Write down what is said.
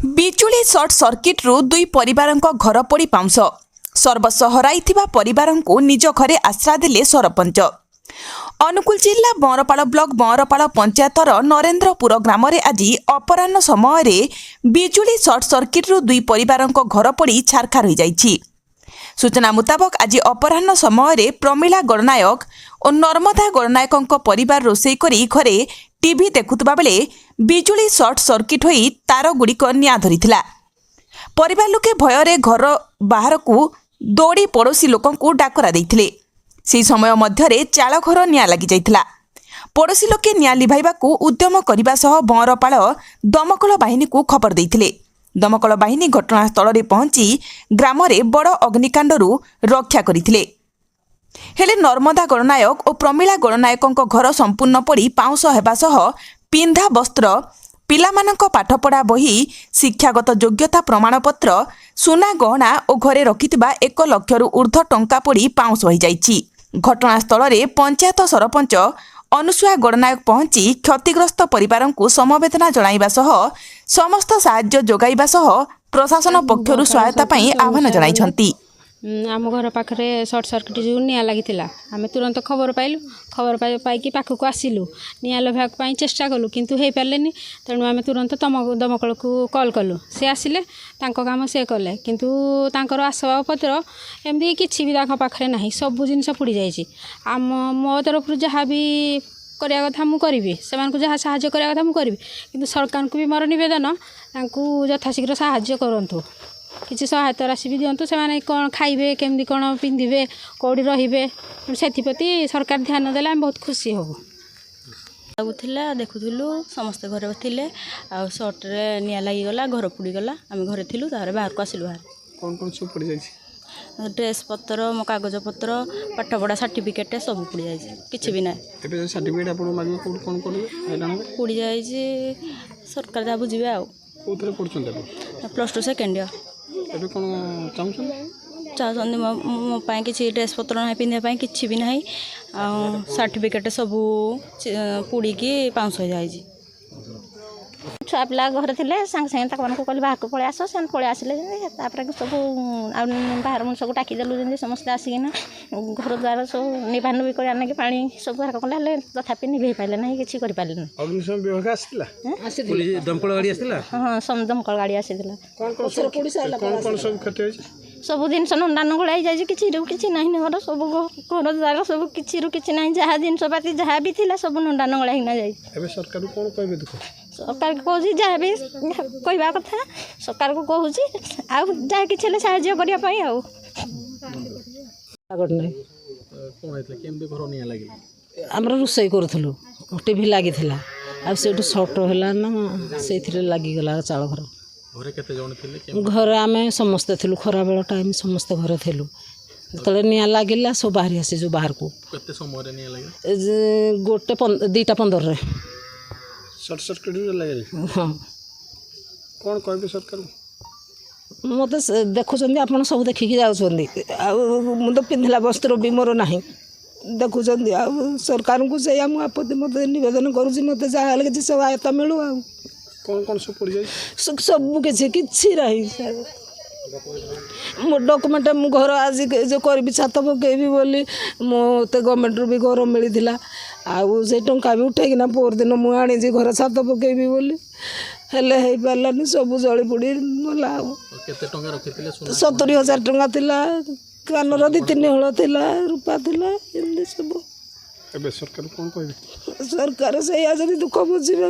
ବିଜୁଳି ସର୍ଟ ସର୍କିଟ୍ରୁ ଦୁଇ ପରିବାରଙ୍କ ଘର ପୋଡ଼ି ପାଉଁଶ। ସର୍ବସ୍ୱ ହରାଇଥିବା ପରିବାରଙ୍କୁ ନିଜ ଘରେ ଆଶ୍ରା ଦେଲେ ସରପଞ୍ଚ। ଅନୁଗୁଳ ଜିଲ୍ଲା ବଅଁରପାଳ ବ୍ଲକ ବଅଁରପାଳ ପଞ୍ଚାୟତର ନରେନ୍ଦ୍ରପୁର ଗ୍ରାମରେ ଆଜି ଅପରାହ୍ନ ସମୟରେ ବିଜୁଳି ସର୍ଟ ସର୍କିଟ୍ରୁ ଦୁଇ ପରିବାରଙ୍କ ଘର ପୋଡ଼ି ଛାରଖାର ହୋଇଯାଇଛି। ସୂଚନା ମୁତାବକ ଆଜି ଅପରାହ୍ନ ସମୟରେ ପ୍ରମିଳା ଗଣନାୟକ ଓ ନର୍ମଦା ଗଣନାୟକଙ୍କ ପରିବାର ରୋଷେଇ କରି ଘରେ ଟିଭି ଦେଖୁଥିବା ବେଲେ ବିଜୁଳି ସର୍ଟ ସର୍କିଟ୍ ହୋଇ ତାରଗୁଡ଼ିକ ନିଆଁ ଧରିଥିଲା। ପରିବାର ଲୋକେ ଭୟରେ ଘର ବାହାରକୁ ଦୌଡ଼ି ପଡ଼ୋଶୀ ଲୋକଙ୍କୁ ଡାକରା ଦେଇଥିଲେ। ସେହି ସମୟ ମଧ୍ୟରେ ଚାଳଘର ନିଆଁ ଲାଗିଯାଇଥିଲା। ପଡ଼ୋଶୀ ଲୋକେ ନିଆଁ ଲିଭାଇବାକୁ ଉଦ୍ୟମ କରିବା ସହ ବଅଁରପାଳ ଦମକଳ ବାହିନୀକୁ ଖବର ଦେଇଥିଲେ। ଦମକଳ ବାହିନୀ ଘଟଣାସ୍ଥଳରେ ପହଞ୍ଚି ଗ୍ରାମରେ ବଡ଼ ଅଗ୍ନିକାଣ୍ଡରୁ ରକ୍ଷା କରିଥିଲେ। ହେଲେ ନର୍ମଦା ଗଣନାୟକ ଓ ପ୍ରମିଳା ଗଣନାୟକଙ୍କ ଘର ସମ୍ପୂର୍ଣ୍ଣ ପୋଡ଼ି ପାଉଁଶ ହେବା ସହ ପିନ୍ଧା ବସ୍ତ୍ର, ପିଲାମାନଙ୍କ ପାଠପଢ଼ା ବହି, ଶିକ୍ଷାଗତ ଯୋଗ୍ୟତା ପ୍ରମାଣପତ୍ର, ସୁନା ଗହଣା ଓ ଘରେ ରଖିଥିବା 1 ଲକ୍ଷରୁ ଊର୍ଦ୍ଧ୍ୱ ଟଙ୍କା ପୋଡ଼ି ପାଉଁଶ ହୋଇଯାଇଛି। ଘଟଣାସ୍ଥଳରେ ପଞ୍ଚାୟତ ସରପଞ୍ଚ ଅନୁସୂୟା ଗଣନାୟକ ପହଞ୍ଚି କ୍ଷତିଗ୍ରସ୍ତ ପରିବାରଙ୍କୁ ସମବେଦନା ଜଣାଇବା ସହ ସମସ୍ତ ସାହାଯ୍ୟ ଯୋଗାଇବା ସହ ପ୍ରଶାସନ ପକ୍ଷରୁ ସହାୟତା ପାଇଁ ଆହ୍ୱାନ ଜଣାଇଛନ୍ତି। ଆମ ଘର ପାଖରେ ସର୍ଟ ସର୍କିଟ୍ ଯୋଗୁଁ ନିଆଁ ଲାଗିଥିଲା। ଆମେ ତୁରନ୍ତ ଖବର ପାଇଲୁ। ଖବର ପାଇକି ପାଖକୁ ଆସିଲୁ। ନିଆଁ ଲିଭାଇବା ପାଇଁ ଚେଷ୍ଟା କଲୁ, କିନ୍ତୁ ହେଇପାରିଲେନି। ତେଣୁ ଆମେ ତୁରନ୍ତ ଦମକଳକୁ କଲ୍ କଲୁ। ସେ ଆସିଲେ, ତାଙ୍କ କାମ ସେ କଲେ, କିନ୍ତୁ ତାଙ୍କର ଆସବାବପତ୍ର ଏମିତି କିଛି ବି ତାଙ୍କ ପାଖରେ ନାହିଁ। ସବୁ ଜିନିଷ ପୋଡ଼ି ଯାଇଛି। ମୋ ତରଫରୁ ଯାହା ବି କରିବା କଥା ମୁଁ କରିବି, ସେମାନଙ୍କୁ ଯାହା ସାହାଯ୍ୟ କରିବା କଥା ମୁଁ କରିବି, କିନ୍ତୁ ସରକାରଙ୍କୁ ବି ମୋର ନିବେଦନ, ତାଙ୍କୁ ଯଥାଶୀଘ୍ର ସାହାଯ୍ୟ କରନ୍ତୁ। କିଛି ସହାୟତା ରାଶି ବି ଦିଅନ୍ତୁ। ସେମାନେ କ'ଣ ଖାଇବେ, କେମିତି କ'ଣ ପିନ୍ଧିବେ, କେଉଁଠି ରହିବେ, ସେଥିପ୍ରତି ସରକାର ଧ୍ୟାନ ଦେଲେ ଆମେ ବହୁତ ଖୁସି ହେବୁ। ଲାଗୁଥିଲା, ଦେଖୁଥିଲୁ, ସମସ୍ତେ ଘରେ ଥିଲେ। ଆଉ ସର୍ଟରେ ନିଆଁ ଲାଗିଗଲା, ଘର ପୋଡ଼ିଗଲା। ଆମେ ଘରେ ଥିଲୁ, ତାପରେ ବାହାରକୁ ଆସିଲୁ। କ'ଣ ସବୁ ପୋଡ଼ିଯାଇଛି? ଡ୍ରେସ୍ ପତ୍ର, ମୋ କାଗଜପତ୍ର, ପାଠପଢ଼ା ସାର୍ଟିଫିକେଟ୍ ସବୁ ପୋଡ଼ି ଯାଇଛି। କିଛି ବି ନାହିଁ। ଏବେ ସାର୍ଟିଫିକେଟ୍ ଆପଣ ମାଗିବେ, କେଉଁଠି କ'ଣ କରିବେ? ପୋଡ଼ି ଯାଇଛି, ସରକାର ଯାହା ବୁଝିବେ। ଆଉ କେଉଁଥିରେ ପଢ଼ୁଛନ୍ତି ଆପଣ? +2 ସେକେଣ୍ଡ ଇୟର୍। ଏବେ କ'ଣ ଚାହୁଁଛନ୍ତି? ମୋ ପାଇଁ କିଛି ଡ୍ରେସ୍ ପତ୍ର ନାହିଁ, ପିନ୍ଧିବା ପାଇଁ କିଛି ବି ନାହିଁ। ଆଉ ସାର୍ଟିଫିକେଟ୍ ସବୁ ପୋଡ଼ିକି ପାଉଁଶ ହୋଇଯାଇଛି। ଛୁଆ ପିଲା ଘରେ ଥିଲେ, ସାଙ୍ଗେ ସାଙ୍ଗେ ତାଙ୍କମାନଙ୍କୁ କହିଲି ବାହାରକୁ ପଳେଇ ଆସ। ସେମାନେ ପଳେଇ ଆସିଲେ ଯେମିତି, ତାପରେ ସବୁ ଆଉ ବାହାର ମଣିଷକୁ ଡାକିଦେଲୁ ଯେମିତି ସମସ୍ତେ ଆସିକିନା ଘର ଦ୍ୱାର ସବୁ ନିଭାନିଭି କରି ଆଣିକି ପାଣି ସବୁ ବାହାର କଲେ। ହେଲେ ତଥାପି ନିଭେଇ ପାରିଲେ ନାହିଁ, କିଛି କରିପାରିଲେନି। ଅଗ୍ନିଶମ ବିଭାଗ ଆସିଥିଲା? ଦମକଳ ଗାଡ଼ି ଆସିଥିଲା? ହଁ, ଦମକଳ ଗାଡ଼ି ଆସିଥିଲା। କ'ଣ ସବୁ କ୍ଷତି ହୋଇଛି? ସବୁ ଜିନିଷ ନଣ୍ଡାନ ଗୋଳା ହେଇଯାଇଛି। କିଛି ନାହିଁ। ଘର ସବୁ ଘର ଦ୍ୱାର ସବୁ କିଛିରୁ କିଛି ନାହିଁ। ଯାହା ଜିନିଷପାତି ଯାହା ବି ଥିଲା ସବୁ ନଣ୍ଡାନ ଗୋଳା ହେଇକିନା ଯାଇଛି। ଏବେ ସରକାରକୁ କ'ଣ କହିବେ? ଦୁଃଖ ସରକାରକୁ କହୁଛି, ଯାହା ବି କହିବା କଥା ସରକାରକୁ କହୁଛି, ଆଉ ଯାହା କିଛି ହେଲେ ସାହାଯ୍ୟ କରିବା ପାଇଁ। ଆଉ ଆମର ରୋଷେଇ କରୁଥିଲୁ, ଟିଭି ଲାଗିଥିଲା, ଆଉ ସେଇଠୁ ସର୍ଟ ହେଲା ନା, ସେଇଥିରେ ଲାଗିଗଲା ଚାଳ ଘର। ଘରେ କେତେ ଜଣ ଥିଲେ? ଘରେ ଆମେ ସମସ୍ତେ ଥିଲୁ। ଖରାବେଳ ଟାଇମ୍ ସମସ୍ତେ ଘରେ ଥିଲୁ। ଯେତେବେଳେ ନିଆଁ ଲାଗିଲା ସବୁ ବାହାରି ଆସିଛୁ ବାହାରକୁ। କେତେ ସମୟରେ ନିଆଁ ଲାଗିଲା? 2:15 ସର୍ଟ ସର୍କିଟ୍ ଲାଗିଲା। ହଁ। କ'ଣ କହିବେ ସରକାରକୁ? ମୋତେ ଦେଖୁଛନ୍ତି, ଆପଣ ସବୁ ଦେଖିକି ଯାଉଛନ୍ତି। ଆଉ ମୁଁ ତ ପିନ୍ଧିଲା ବସ୍ତ୍ର ବି ମୋର ନାହିଁ, ଦେଖୁଛନ୍ତି। ଆଉ ସରକାରଙ୍କୁ ସେଇଆ ମୁଁ ମୋତେ ନିବେଦନ କରୁଛି, ମୋତେ ଯାହା ହେଲେ କିଛି ସହାୟତା ମିଳୁ। ଆଉ କ'ଣ ସବୁ ପୋଡ଼ିଯାଇଛି? ସବୁ କିଛି ନାହିଁ। ମୋ ଡକୁମେଣ୍ଟ, ମୁଁ ଘର ଆଜି ଯେଉଁ କରିବି, ଛାତ ପକାଇବି ବୋଲି ମୋତେ ଗଭର୍ଣ୍ଣମେଣ୍ଟରୁ ବି ଘର ମିଳିଥିଲା। ଆଉ ସେ ଟଙ୍କା ବି ଉଠେଇକିନା ପରଦିନ ମୁଁ ଆଣିଛି ଘର ଛାତ ପକାଇବି ବୋଲି, ହେଲେ ହେଇପାରିଲାନି। ସବୁ ଜଳି ପୋଡ଼ି ଗଲା। ଆଉ କେତେ ଟଙ୍କା ରଖିଥିଲେ? 70,000 ଟଙ୍କା ଥିଲା। କାନର 2-3 ହଳ ଥିଲା, ରୂପା ଥିଲା, ଏମିତି ସବୁ। ଏବେ ସରକାର କ'ଣ କହିବେ? ସରକାର ସେଇଆ ଯଦି ଦୁଃଖ ବୁଝିବେ।